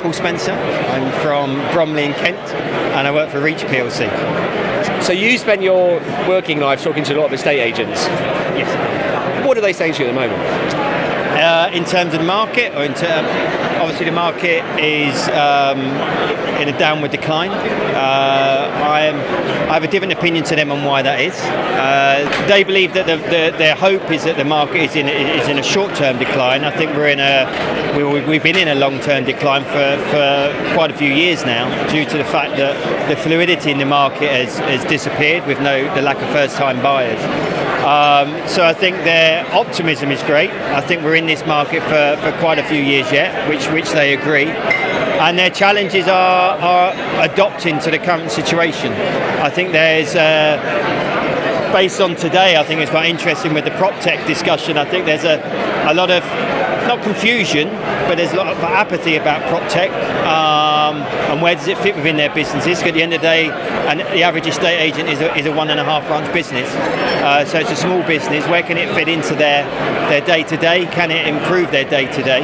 Paul Spencer. I'm from Bromley in Kent, and I work for Reach PLC. So you spend your working life talking to a lot of estate agents. Yes. What are they saying to you at the moment? In terms of the market, or obviously the market is in a downward decline. I have a different opinion to them on why that is. They believe that their hope is that the market is in a short-term decline. I think we've been in a long-term decline for quite a few years now, due to the fact that the fluidity in the market has disappeared with the lack of first-time buyers. So I think their optimism is great. I think we're in this market for quite a few years yet, which they agree. And their challenges are adopting to the current situation. I think there's, based on today, I think it's quite interesting with the prop tech discussion. I think there's a lot of, not confusion, but there's a lot of apathy about prop tech, and where does it fit within their businesses. Because at the end of the day, and the average estate agent is a 1.5 branch business, so it's a small business. Where can it fit into their day-to-day? Can it improve their day-to-day?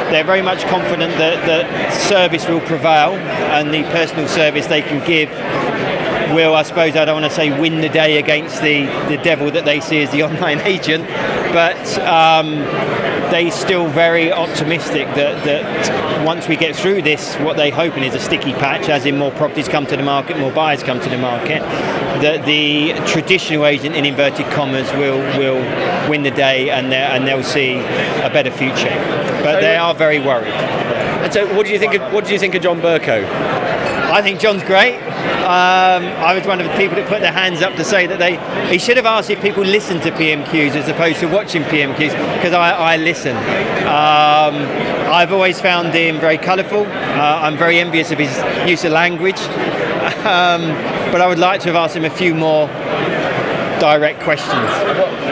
They're very much confident that service will prevail, and the personal service they can give will, I suppose, I don't want to say win the day against the devil that they see as the online agent, but they're still very optimistic that once we get through this, what they're hoping is a sticky patch, as in more properties come to the market, more buyers come to the market, that the traditional agent, in inverted commas, will win the day, and they'll see a better future. But they are very worried. And so, what do you think of John Bercow? I think John's great. I was one of the people that put their hands up to say that he should have asked if people listen to PMQs as opposed to watching PMQs, because I listen. I've always found him very colourful. I'm very envious of his use of language, but I would like to have asked him a few more direct questions.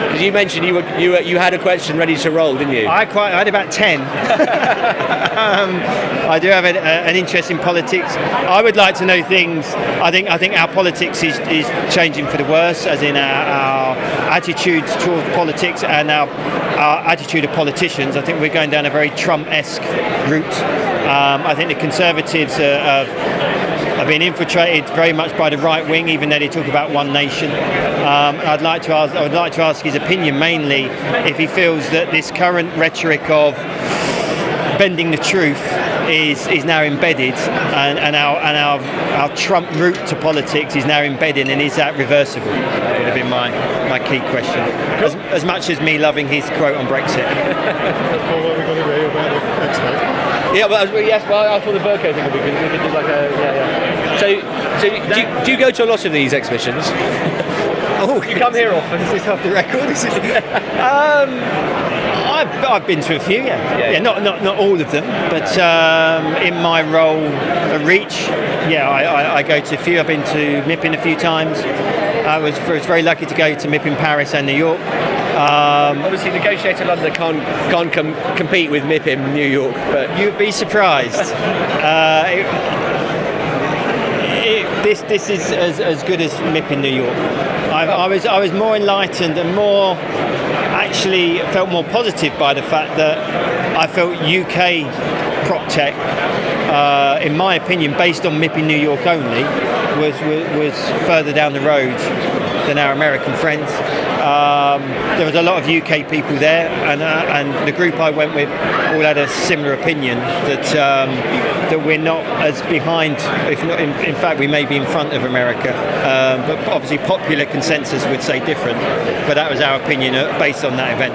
Because you mentioned you had a question ready to roll, didn't you? I had about 10. I do have an interest in politics. I would like to know things. I think our politics is changing for the worse, as in our attitudes towards politics and our attitude of politicians. I think we're going down a very Trump-esque route. I think the Conservatives have been infiltrated very much by the right wing, even though they talk about one nation. I would like to ask his opinion, mainly if he feels that this current rhetoric of bending the truth is now embedded, and our Trump route to politics is now embedded, and is that reversible? That would have been my key question. As much as me loving his quote on Brexit. Well, what are we going to do about the expo? Yeah, well, I thought the Bercow thing would be good. We could do like So do you go to a lot of these exhibitions? Oh, you come here often? Is this off the record? I've been to a few, yeah. Not all of them, but in my role at Reach, I go to a few. I've been to MIPIM a few times. I was very lucky to go to MIPIM Paris and New York. Obviously, Negotiator London can't compete with MIPIM New York, but you'd be surprised. This is as good as MIPIM New York. I was more enlightened and actually felt more positive by the fact that I felt UK prop tech, in my opinion, based on MIPIM New York only, was further down the road than our American friends. There was a lot of UK people there, and the group I went with all had a similar opinion that we're not as behind. If not, in fact, we may be in front of America. But obviously, popular consensus would say different. But that was our opinion based on that event.